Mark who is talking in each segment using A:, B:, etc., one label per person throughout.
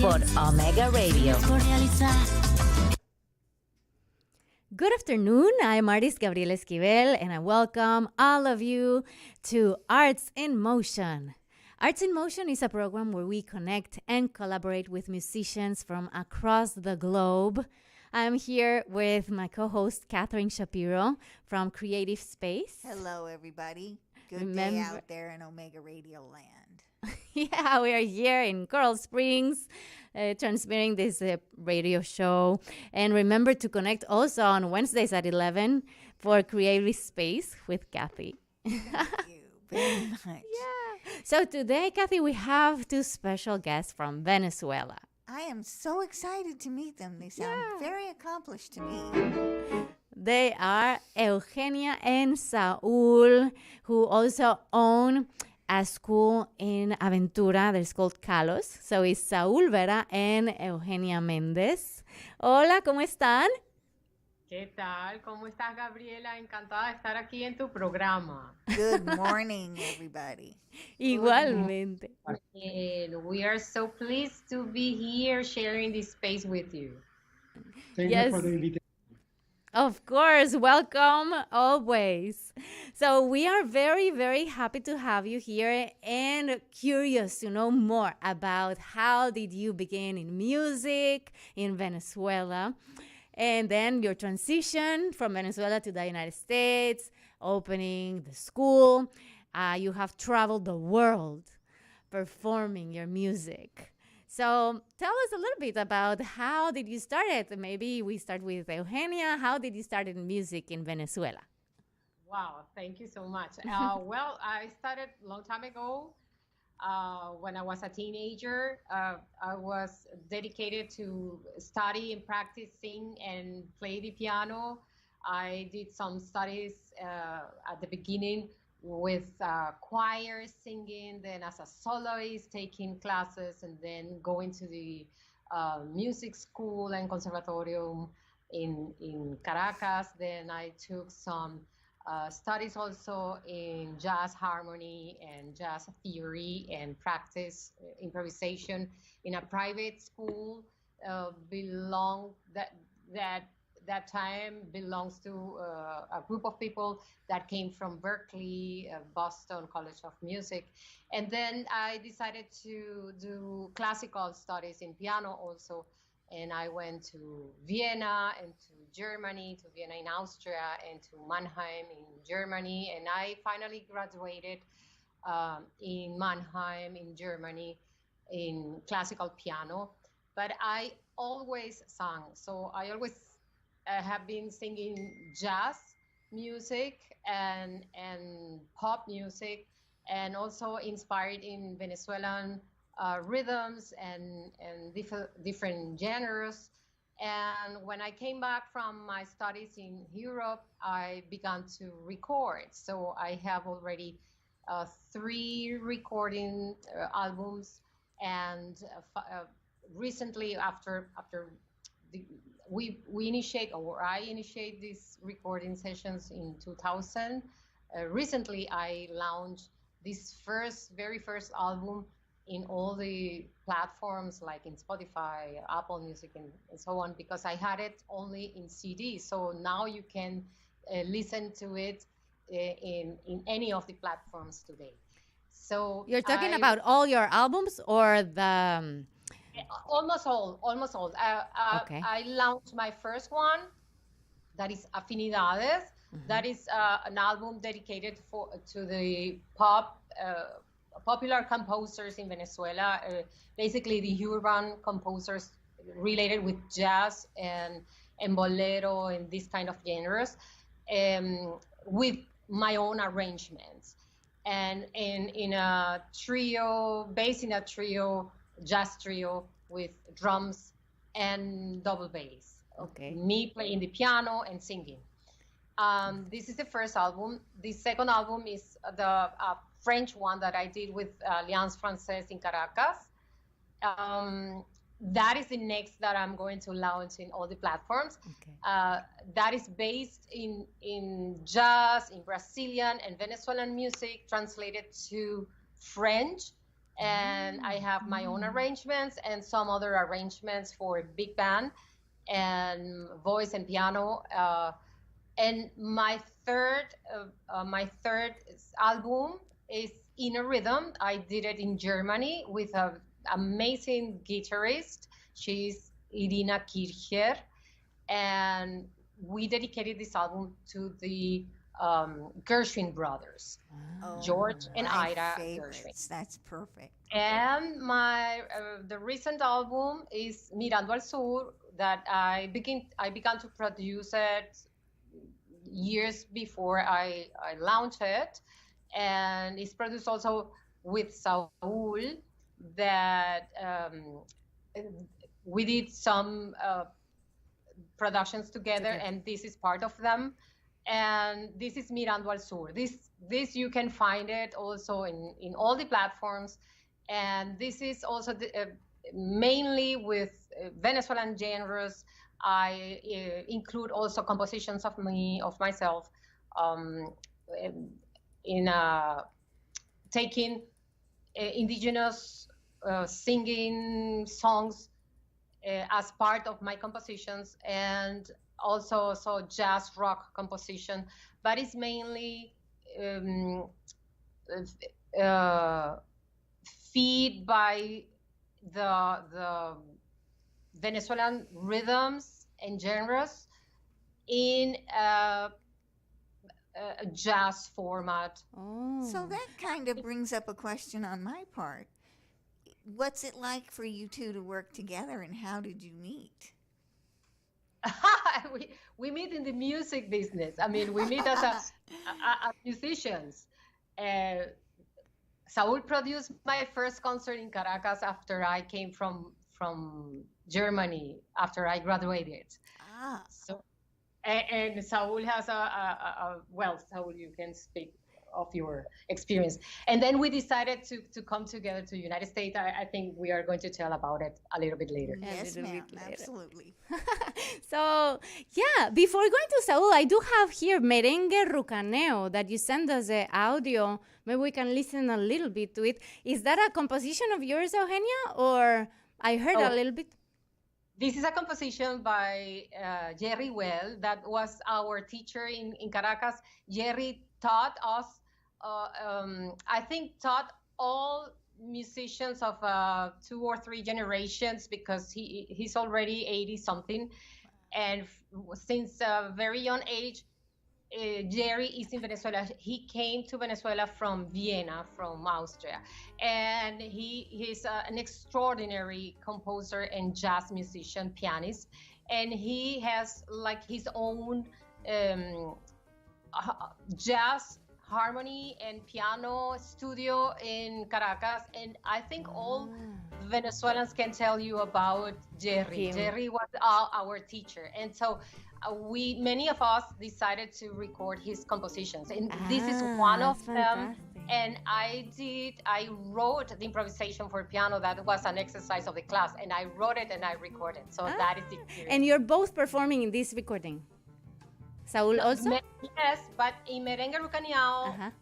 A: por Omega Radio. Good afternoon. I'm artist Gabriela Esquivel, and I welcome all of you to Arts in Motion. Arts in Motion is a program where we connect and collaborate with musicians from across the globe. I'm here with my co-host, Catherine Shapiro from Creative Space.
B: Hello, everybody. Good day out there in Omega Radio land.
A: Yeah, we are here in Coral Springs, transmitting this radio show. And remember to connect also on Wednesdays at 11 for Creative Space with Kathy.
B: Thank you very much.
A: Yeah. So today, Kathy, we have two special guests from Venezuela.
B: I am so excited to meet them. They sound very accomplished to me.
A: They are Eugenia and Saul, who also own a school in Aventura that's called Kalos. So it's Saúl Vera and Eugenia Méndez. Hola, ¿cómo están?
C: ¿Qué tal? ¿Cómo estás, Gabriela? Encantada de estar aquí en tu programa.
B: Good morning, everybody.
A: Igualmente.
C: And we are so pleased to be here sharing this space with you.
D: Thank you for the invitation.
A: Of course, welcome always. So we are very, very happy to have you here and curious to know more about how did you begin in music in Venezuela, and then your transition from Venezuela to the United States, opening the school. You have traveled the world performing your music. So tell us a little bit about how did you start it? Maybe we start with Eugenia. How did you start in music in Venezuela?
C: Wow, thank you so much. Well, I started a long time ago. When I was a teenager, I was dedicated to study and practice sing and play the piano. I did some studies at the beginning with choir singing, then as a soloist taking classes, and then going to the music school and conservatorium in Caracas. Then I took some studies also in jazz harmony and jazz theory and practice improvisation in a private school. That time belongs to a group of people that came from Berkeley, Boston College of Music. And then I decided to do classical studies in piano also. And I went to Vienna and to Germany, to Vienna in Austria and to Mannheim in Germany. And I finally graduated in Mannheim in Germany in classical piano. But I always sang, so I always have been singing jazz music and pop music, and also inspired in Venezuelan rhythms and different genres. And when I came back from my studies in Europe, I began to record. So I have already 3 recording albums, and recently after I initiate these recording sessions in 2000. Recently, I launched this very first album in all the platforms like in Spotify, Apple Music, and so on, because I had it only in CD. So now you can listen to it in any of the platforms today. So
A: you're talking about all your albums or the...
C: Almost all.
A: Okay.
C: I launched my first one, that is Afinidades. Mm-hmm. That is an album dedicated to the popular composers in Venezuela, basically the urban composers related with jazz and bolero and this kind of genres, with my own arrangements. And in a trio, jazz trio with drums and double bass.
A: Okay.
C: Me playing the piano and singing. This is the first album. The second album is the French one that I did with Alliance Française in Caracas. That is the next that I'm going to launch in all the platforms.
A: Okay.
C: That is based in jazz, in Brazilian and Venezuelan music, translated to French and I have my own arrangements and some other arrangements for big band and voice and piano. And my third album is In a Rhythm. I did it in Germany with an amazing guitarist. She's Irina Kircher, and we dedicated this album to the Gershwin brothers, George and Ira Gershwin.
B: That's perfect.
C: And my the recent album is Mirando al Sur, that I began to produce it years before I launched it, and it's produced also with Saul. That we did some productions together, and this is part of them. And this is Mirando al Sur. This you can find it also in all the platforms, and this is also mainly with Venezuelan genres. I include also compositions of myself, in taking indigenous singing songs as part of my compositions, and also jazz rock composition, but it's mainly feed by the Venezuelan rhythms and genres in a jazz format.
B: So that kind of brings up a question on my part. What's it like for you two to work together, and how did you meet?
C: we meet in the music business. I mean, we meet as musicians. Saul produced my first concert in Caracas after I came from Germany, after I graduated. So, and Saul has well, Saul, you can speak of your experience. And then we decided to come together to the United States. I think we are going to tell about it a little bit later.
B: Yes, ma'am, absolutely.
A: So, yeah, before going to Saul, I do have here Merengue Rucaneo that you send us the audio. Maybe we can listen a little bit to it. Is that a composition of yours, Eugenia? Or I heard a little bit?
C: This is a composition by Jerry Well, that was our teacher in Caracas. Jerry taught us, I think taught all musicians of 2 or 3 generations, because he's already 80 something. And since a very young age, Jerry is in Venezuela. He came to Venezuela from Vienna, from Austria. And he's an extraordinary composer and jazz musician, pianist. And he has like his own jazz harmony and piano studio in Caracas. And I think all Venezuelans can tell you about Jerry. Jerry was our teacher. And so many of us decided to record his compositions, and this is one of them. And I wrote the improvisation for piano. That was an exercise of the class, and I wrote it and I recorded. So that is the experience.
A: And you're both performing in this recording. Saul also?
C: Yes, but in Merengue Rucaneao,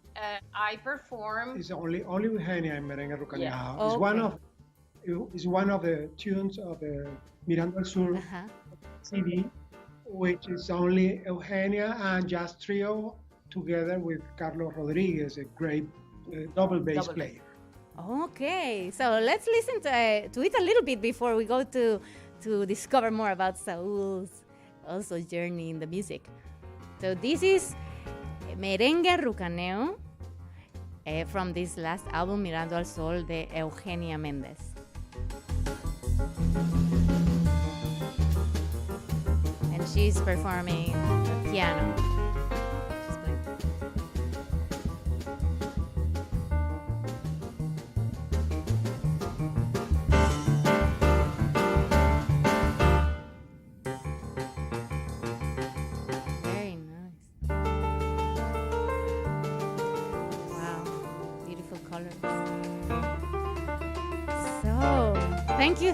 C: I perform.
D: It's only Eugenia in Merengue Rucaneao.
C: Yeah.
D: It's one of the tunes of the Mirando al Sur CD, which is only Eugenia and jazz trio together with Carlos Rodriguez, a great double bass player.
A: Okay, so let's listen to it a little bit before we go to discover more about Saul's also journey in the music. So this is Merengue Rucaneo from this last album, Mirando al Sol, de Eugenia Méndez. And she's performing the piano.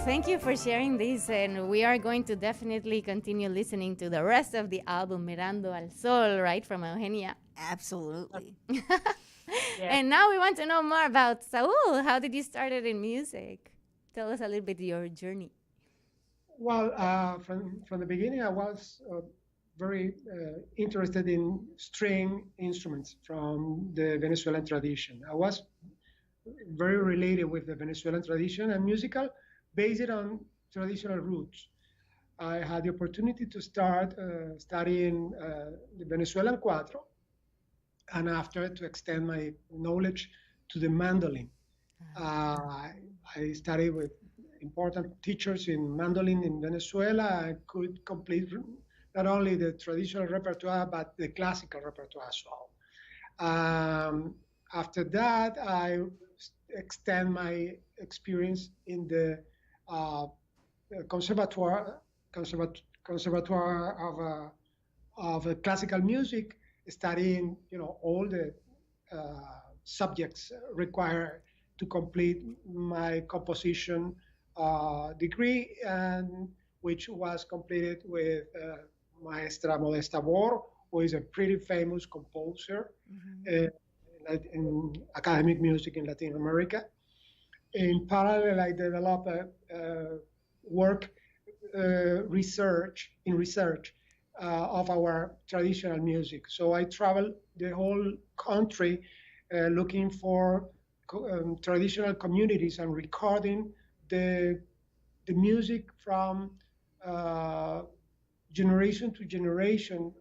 A: Thank you for sharing this, and we are going to definitely continue listening to the rest of the album Mirando al Sol, right, from Eugenia?
B: Absolutely.
C: Yes.
A: And now we want to know more about Saul. How did you start it in music? Tell us a little bit your journey.
D: Well, from the beginning, I was very interested in string instruments from the Venezuelan tradition. I was very related with the Venezuelan tradition and musical based on traditional roots. I had the opportunity to start studying the Venezuelan cuatro, and after to extend my knowledge to the mandolin. I studied with important teachers in mandolin in Venezuela. I could complete not only the traditional repertoire, but the classical repertoire as well. After that, I extend my experience in the uh, conservatoire, conservatoire of classical music, studying all the subjects required to complete my composition degree, and which was completed with Maestra Modesta Bor, who is a pretty famous composer in academic music in Latin America. In parallel, I developed work research of our traditional music. So I traveled the whole country looking for traditional communities and recording the music from generation to generation,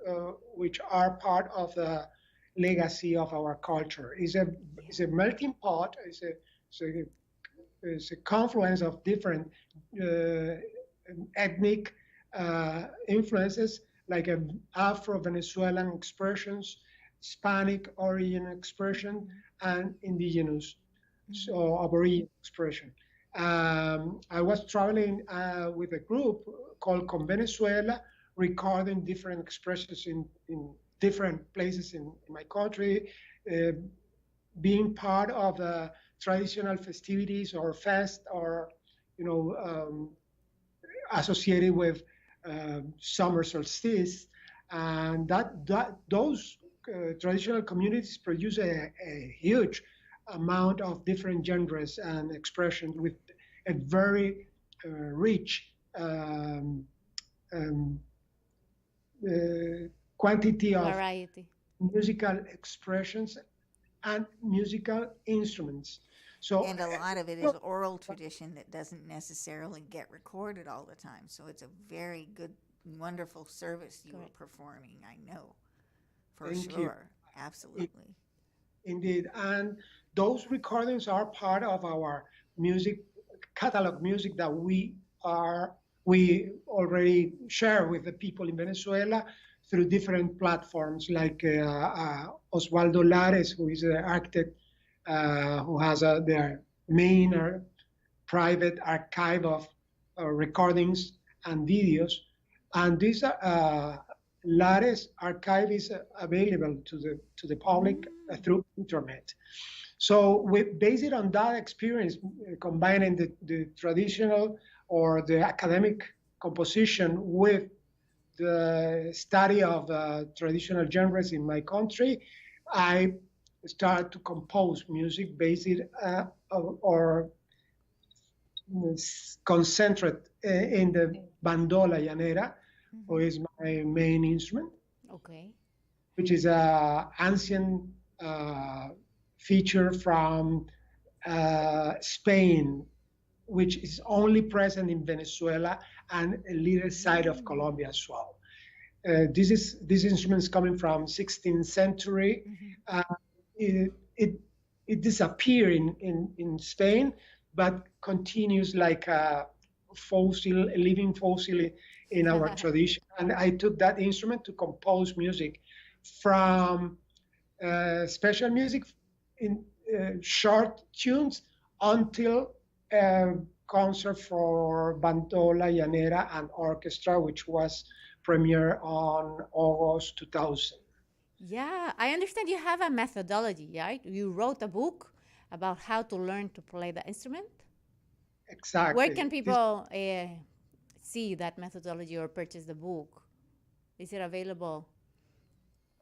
D: which are part of the legacy of our culture. It's a melting pot. It's a confluence of different ethnic influences, like Afro-Venezuelan expressions, Hispanic origin expression, and indigenous, so Aboriginal expression. I was traveling with a group called Con Venezuela, recording different expressions in different places in my country, being part of the traditional festivities or fest, or associated with summer solstice, and those traditional communities produce a huge amount of different genres and expressions with a very rich quantity of
A: variety,
D: musical expressions and musical instruments. So,
B: and a lot of it is oral tradition that doesn't necessarily get recorded all the time. So it's a very good, wonderful service you were performing, I know, for
D: thank
B: sure.
D: you.
B: Absolutely.
D: Indeed. And those recordings are part of our music catalog music that we already share with the people in Venezuela through different platforms, like Osvaldo Lares, who is an architect who has their main private archive of recordings and videos. And this Lares archive is available to the public through internet. So we base it on that experience, combining the traditional or the academic composition with the study of traditional genres in my country. I started to compose music based or concentrate in the bandola llanera, who is my main instrument, which is an ancient feature from Spain, which is only present in Venezuela and a little side of Colombia as well. This instrument is coming from 16th century. It disappeared in Spain, but continues like a fossil, a living fossil in our tradition. And I took that instrument to compose music, from special music in short tunes until a concert for bandola, llanera, and orchestra, which was premiered on August 2000.
A: Yeah, I understand you have a methodology, right? You wrote a book about how to learn to play the instrument.
D: Exactly.
A: Where can people see that methodology or purchase the book? Is it available?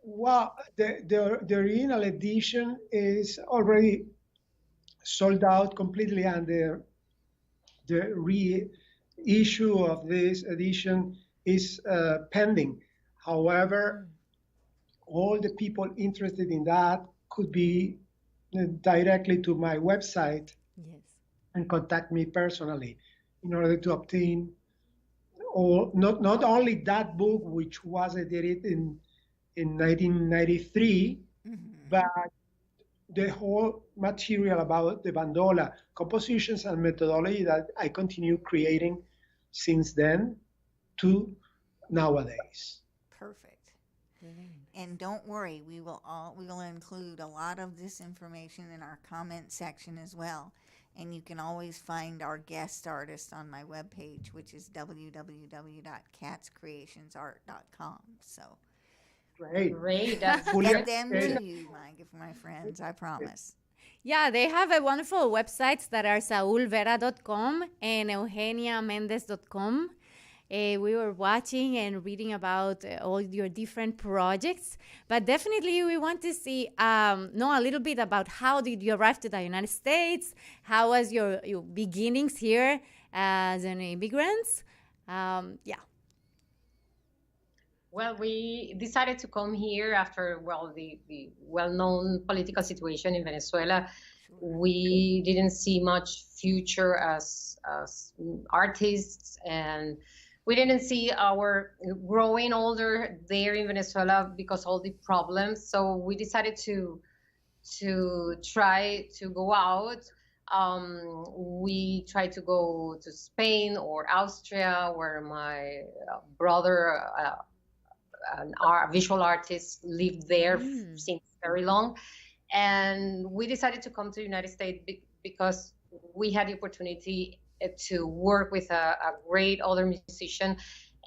D: Well, the original edition is already sold out completely, and the reissue of this edition is pending. However, all the people interested in that could be directly to my website and contact me personally in order to obtain, or not only that book, which was edited in 1993, but the whole material about the bandola, compositions and methodology that I continue creating since then to nowadays.
B: Perfect. And don't worry, we will include a lot of this information in our comment section as well. And you can always find our guest artist on my webpage, which is www.catscreationsart.com. So
D: Great.
B: Get them to you, my friends, I promise.
A: Yeah, they have a wonderful websites that are saulvera.com and eugeniamendez.com. We were watching and reading about all your different projects, but definitely we want to see, know a little bit about how did you arrive to the United States? How was your beginnings here as an immigrant? Yeah.
C: Well, we decided to come here after, the well-known political situation in Venezuela. We didn't see much future as artists, and we didn't see our growing older there in Venezuela because all the problems. So we decided to try to go out. We tried to go to Spain or Austria, where my brother, our visual artist, lived there since very long. And we decided to come to the United States because we had the opportunity to work with a great other musician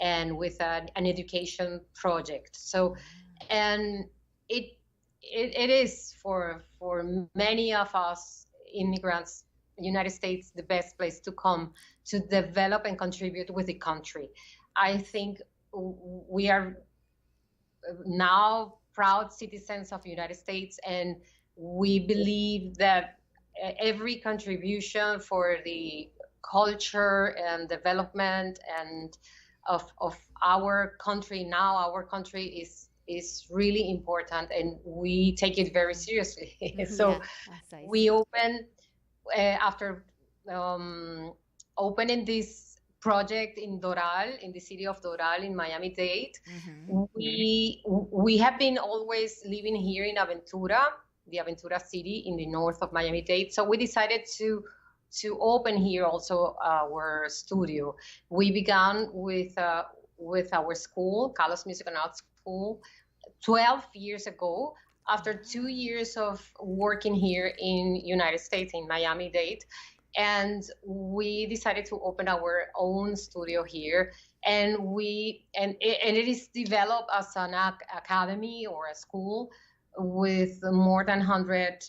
C: and with an education project. So, and it is for many of us immigrants, United States, the best place to come to develop and contribute with the country. I think we are now proud citizens of the United States, and we believe that every contribution for the culture and development and of our country now, our country is really important, and we take it very seriously. So we open after opening this project in Doral, in the city of Doral in Miami-Dade. We have been always living here in Aventura, the Aventura city in the north of Miami-Dade. So we decided to open here also our studio. We began with our school, Carlos Music and Art School, 12 years ago. After 2 years of working here in United States, in Miami-Dade, and we decided to open our own studio here. And it is developed as an academy or a school with more than 100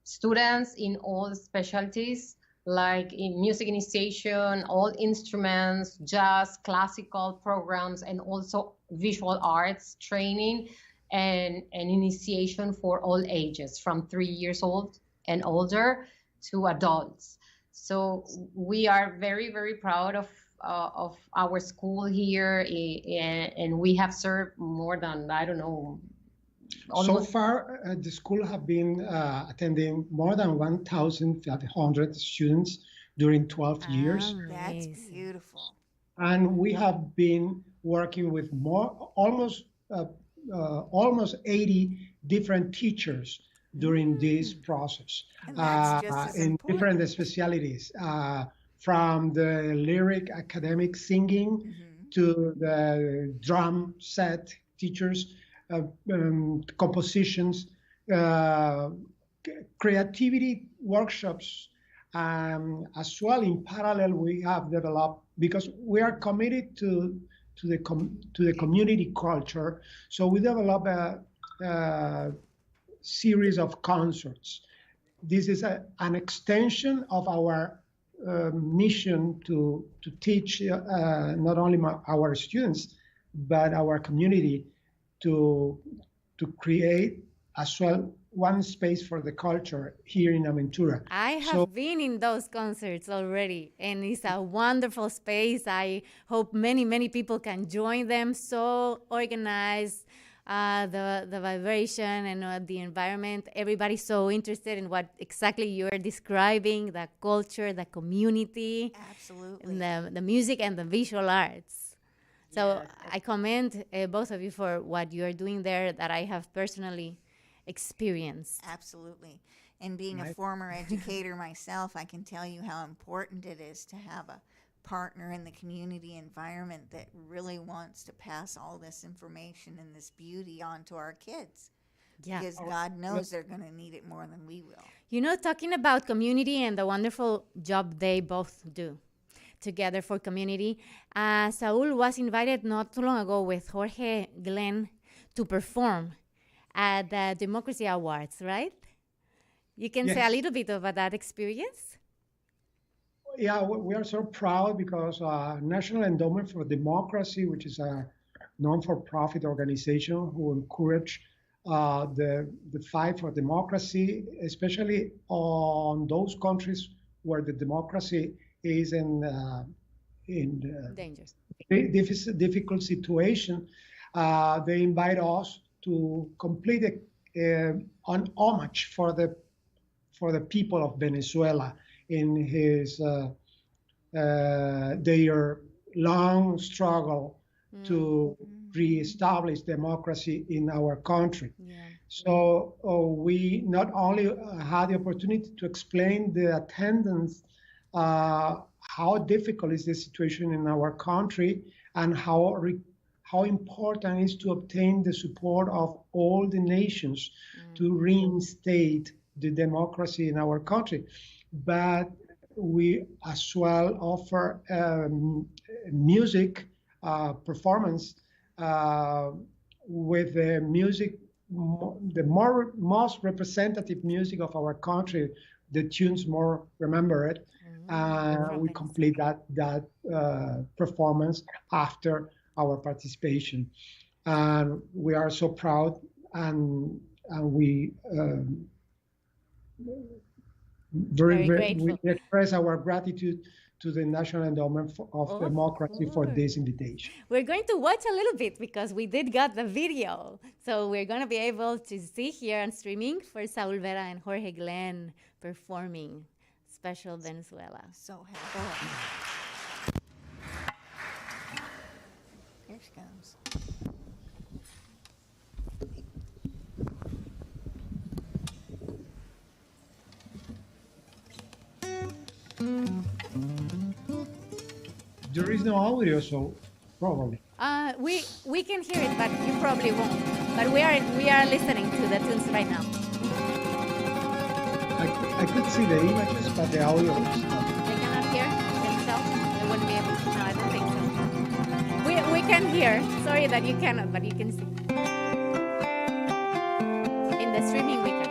C: students in all specialties, like in music initiation, all instruments, jazz, classical programs, and also visual arts training and initiation for all ages, from 3 years old and older to adults. So we are very, very proud of our school here, and we have served more than, I don't know,
D: so far, the school have been attending more than 1,500 students during 12 years.
B: That's beautiful.
D: And we have been working with almost 80 different teachers during this process in different specialties, from the lyric academic singing to the drum set teachers, compositions, creativity workshops, as well. In parallel, we have developed, because we are committed to the community culture, so we develop a series of concerts. This is an extension of our mission to teach not only our students but our community to to create as well one space for the culture here in Aventura.
A: I have been in those concerts already, and it's a wonderful space. I hope many, many people can join them. So organized, the vibration and the environment. Everybody's so interested in what exactly you're describing, the culture, the community.
B: Absolutely.
A: And the music and the visual arts. So I commend both of you for what you're doing there that I have personally experienced.
B: Absolutely. And being a former educator myself, I can tell you how important it is to have a partner in the community environment that really wants to pass all this information and this beauty on to our kids.
A: Yeah.
B: Because God knows they're going to need it more than we will.
A: You know, talking about community and the wonderful job they both do together for community, Saul was invited not too long ago with Jorge Glenn to perform at the Democracy Awards, right? You can say a little bit about that experience?
D: Yeah, we are so proud because National Endowment for Democracy, which is a non-for-profit organization who encourage the fight for democracy, especially on those countries where the democracy is in
A: Dangerous.
D: difficult situation. They invite us to complete an homage for the people of Venezuela in his their long struggle to reestablish democracy in our country.
A: Yeah.
D: So we not only had the opportunity to explain the attendance how difficult is the situation in our country and how important it is to obtain the support of all the nations to reinstate the democracy in our country. But we as well offer music performance with the music, the most representative music of our country, the tunes more remembered. We complete that performance after our participation, and we are so proud, and we we express our gratitude to the National Endowment of Democracy for this invitation.
A: We're going to watch a little bit because we did got the video. So we're going to be able to see here on streaming for Saul Vera and Jorge Glenn performing Special Venezuela.
B: So happy. Here she comes.
D: There is no audio, so probably.
A: We can hear it, but you probably won't. But we are listening to the tunes right now.
D: I could see the images, but the audio is not.
A: They cannot hear themselves. They wouldn't be able to. No, I don't think so. We can hear. Sorry that you cannot, but you can see. In the streaming, we can.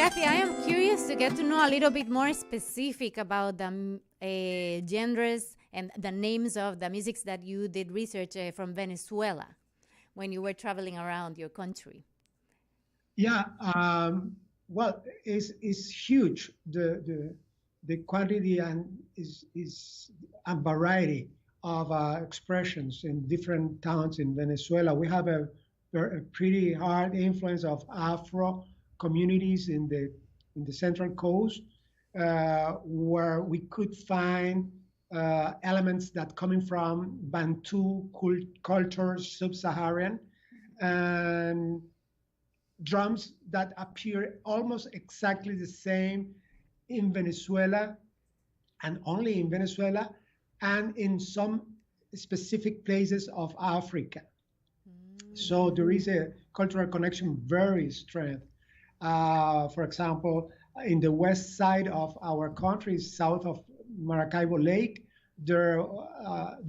A: Kathy, I am curious to get to know a little bit more specific about the genres and the names of the musics that you did research from Venezuela when you were traveling around your country.
D: Yeah, well, it's huge. The quantity and is a variety of expressions in different towns in Venezuela. We have a pretty hard influence of Afro communities in the Central Coast, where we could find elements that coming from Bantu culture, sub-Saharan, and drums that appear almost exactly the same in Venezuela, and only in Venezuela, and in some specific places of Africa. So there is a cultural connection very strong. For example, in the west side of our country, south of Maracaibo Lake, there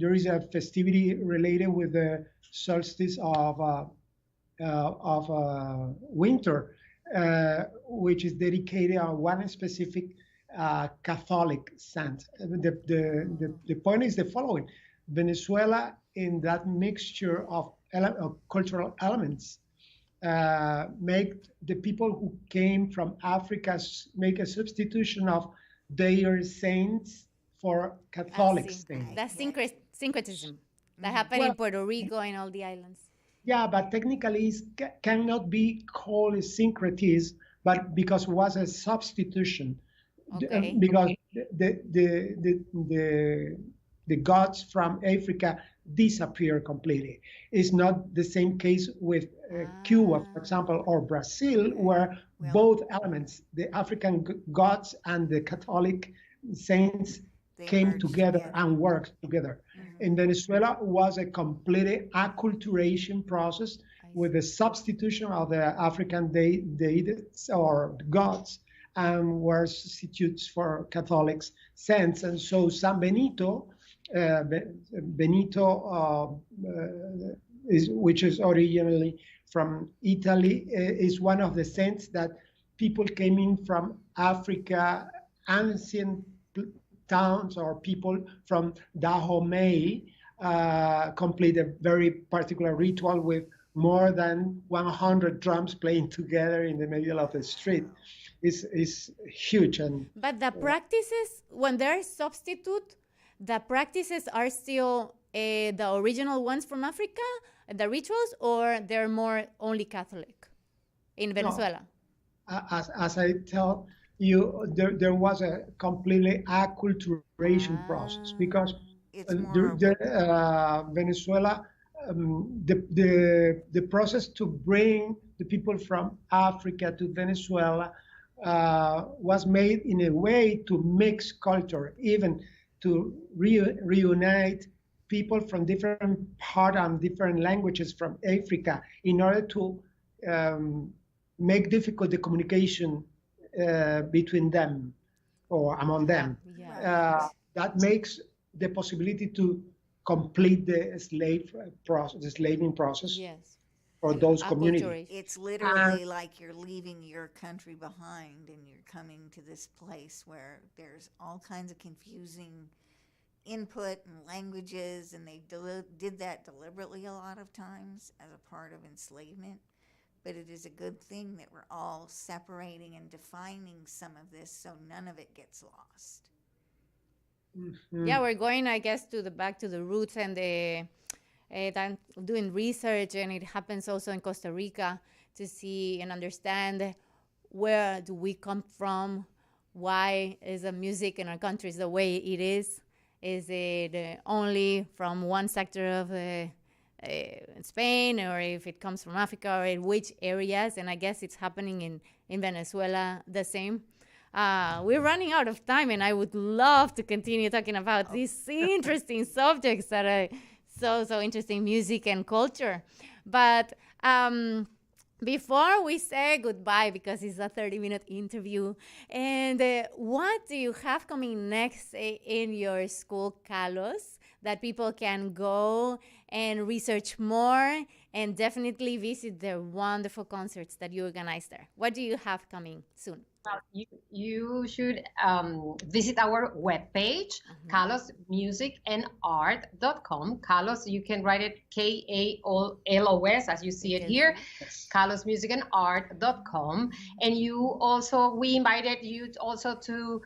D: is a festivity related with the solstice of winter, which is dedicated on one specific Catholic saint. The point is the following: Venezuela, in that mixture of cultural elements, make the people who came from Africa make a substitution of their saints for Catholic saints.
A: That's syncretism that happened in Puerto Rico and all the islands.
D: Yeah, but technically it cannot be called a syncretism, but because it was a substitution.
A: Okay.
D: Because the gods from Africa disappear completely. It's not the same case with Cuba, for example, or Brazil, where both elements, the African gods and the Catholic saints, came together and worked together. In Venezuela, it was a complete acculturation process with the substitution of the African deities or gods, and were substitutes for Catholics saints. And so San Benito, which is originally from Italy, is one of the saints that people came in from Africa, ancient towns or people from Dahomey complete a very particular ritual with more than 100 drums playing together in the middle of the street. It's huge.
A: But the practices, when there is substitute, the practices are still the original ones from Africa, the rituals, or they're more only Catholic in Venezuela?
D: No. As I tell you, there was a completely acculturation process, because Venezuela, the process to bring the people from Africa to Venezuela was made in a way to mix culture, even to reunite people from different parts and different languages from Africa, in order to make difficult the communication between them or among them.
A: Yeah.
D: That makes the possibility to complete the slaving process.
A: Yes.
D: For those communities.
B: It's literally like you're leaving your country behind and you're coming to this place where there's all kinds of confusing input and languages, and they did that deliberately a lot of times as a part of enslavement. But it is a good thing that we're all separating and defining some of this so none of it gets lost.
A: Mm-hmm. Yeah, we're going, I guess, back to the roots and I'm doing research, and it happens also in Costa Rica, to see and understand where do we come from, why is the music in our country the way it is. Is it only from one sector of Spain, or if it comes from Africa, or in which areas? And I guess it's happening in Venezuela the same. We're running out of time, and I would love to continue talking about these interesting subjects that are so interesting, music and culture. But before we say goodbye, because it's a 30-minute interview, and what do you have coming next in your school, Carlos? that people can go and research more and definitely visit the wonderful concerts that you organize there? What do you have coming soon?
C: You should visit our webpage, kalosmusicandart.com. Kalos, you can write it Kalos, as you see it here, kalosmusicandart.com. And we invited you also to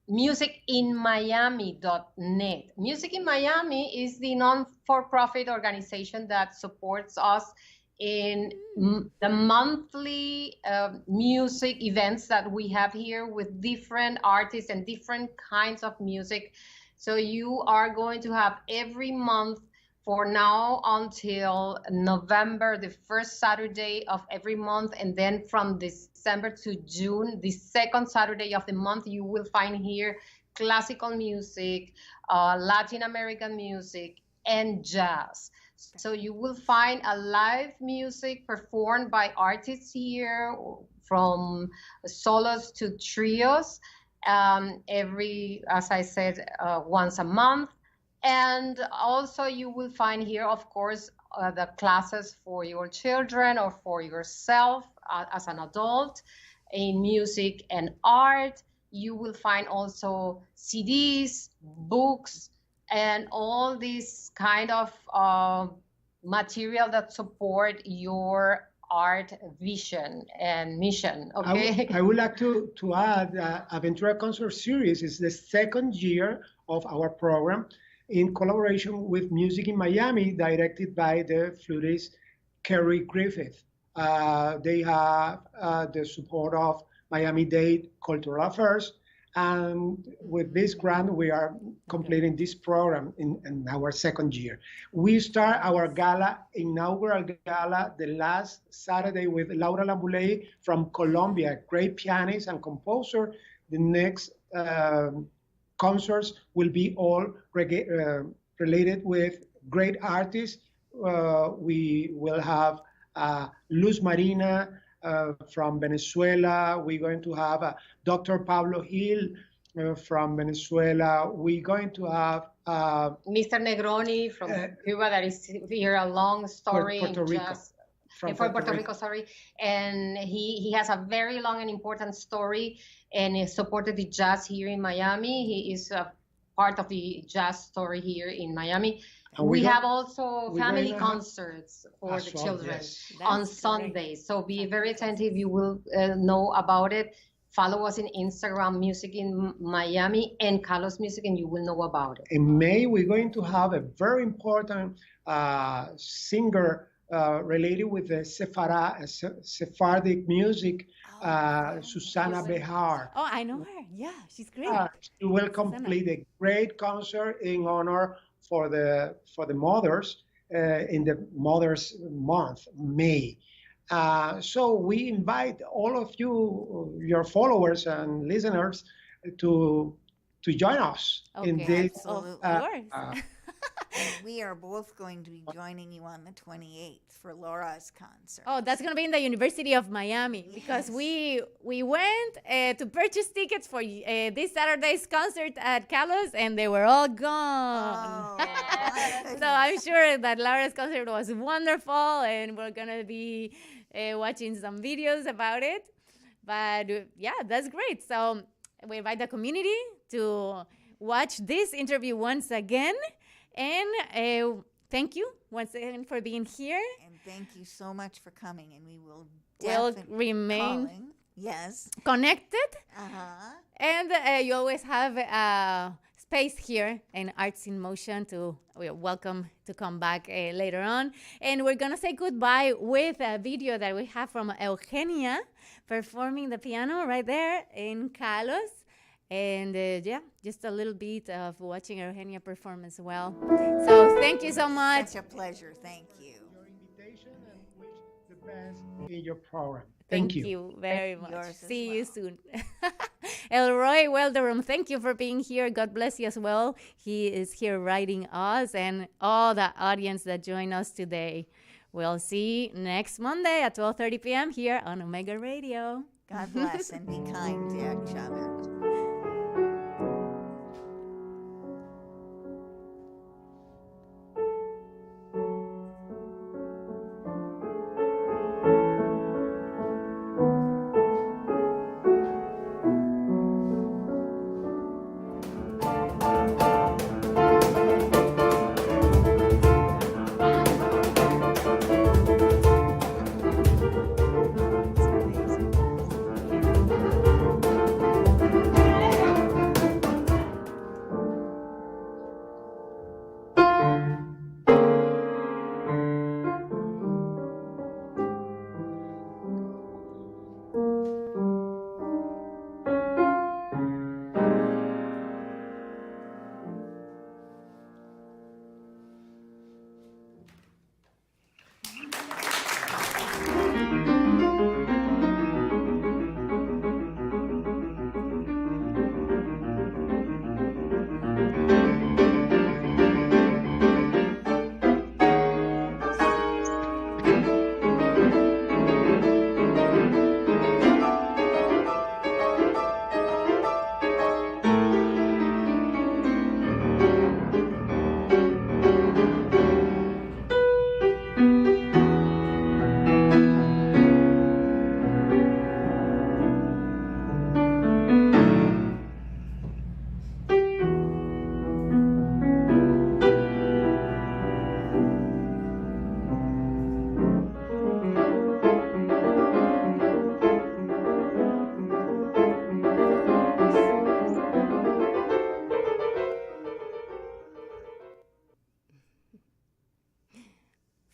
C: musicinmiami.net. Music in Miami is the non-for-profit organization that supports us in the monthly music events that we have here with different artists and different kinds of music. So you are going to have every month for now until November, the first Saturday of every month, and then from December to June, the second Saturday of the month, you will find here classical music, Latin American music, and jazz. So you will find a live music performed by artists here, from solos to trios, as I said, once a month. And also you will find here, of course, the classes for your children or for yourself as an adult in music and art. You will find also CDs, books, and all this kind of material that support your art vision and mission. Okay.
D: I would like to add Aventura Concert Series is the second year of our program in collaboration with Music in Miami, directed by the flutist Kerry Griffith. They have the support of Miami-Dade Cultural Affairs. And with this grant, we are completing this program in our second year. We start our inaugural gala, the last Saturday with Laura Lambuley from Colombia, great pianist and composer. The next concerts will be all related with great artists. We will have Luz Marina from Venezuela. We're going to have Dr. Pablo Gil from Venezuela. We're going to have
C: Mr. Negroni from Cuba, that is here a long story
D: Puerto Rico.
C: From Puerto Rico, sorry. And he has a very long and important story, and he supported the jazz here in Miami. He is a part of the jazz story here in Miami. And we have also family concerts for the children on Sundays. So be very attentive. You will know about it. Follow us in Instagram, Music in Miami, and Kalos Music, and you will know about it.
D: In May, we're going to have a very important singer related with the Sephardic music, Susana Behar.
A: Oh, I know her. Yeah, she's great.
D: She will complete a great concert in honor for the mothers in the Mothers Month, May. So we invite all of you, your followers and listeners, to join us in this.
B: Absolutely.
A: Of course.
B: And we are both going to be joining you on the 28th for Laura's concert.
A: Oh, that's going to be in the University of Miami, because we went to purchase tickets for this Saturday's concert at Kalos, and they were all gone.
B: Oh,
A: So I'm sure that Laura's concert was wonderful, and we're going to be watching some videos about it. But yeah, that's great. So we invite the community to watch this interview once again. And thank you once again for being here.
B: And thank you so much for coming. And we will definitely
A: remain connected. And you always have a space here in Arts in Motion we are welcome to come back later on. And we're going to say goodbye with a video that we have from Eugenia performing the piano right there in Kalos. And yeah, just a little bit of watching Eugenia perform as well. So thank you so much.
B: Such a pleasure. Thank you.
D: Your invitation, and wish the best in your program.
A: Thank you very much. See you
B: well.
A: soon. Elroy Welderum, thank you for being here. God bless you as well. He is here writing us and all the audience that joined us today. We'll see you next Monday at 12:30 p.m. here on Omega Radio.
B: God bless and be kind to each other.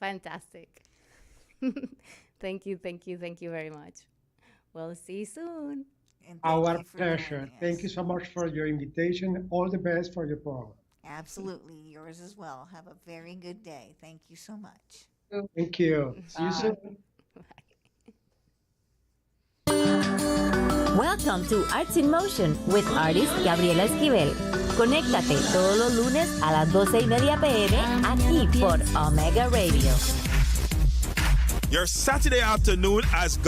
A: Fantastic. Thank you, thank you, thank you very much. We'll see you soon.
B: And thank
D: Our
B: you for
D: pleasure.
B: joining
D: Thank
B: us.
D: you so much for your invitation. All the best for your program.
B: Absolutely. Yours as well. Have a very good day. Thank you so much.
D: Thank you. See you
C: Bye.
D: soon.
E: Welcome to Arts in Motion with artist Gabriela Esquivel. Conéctate todos los lunes a las 12:30 p.m. aquí por Omega Radio.
F: Your Saturday afternoon has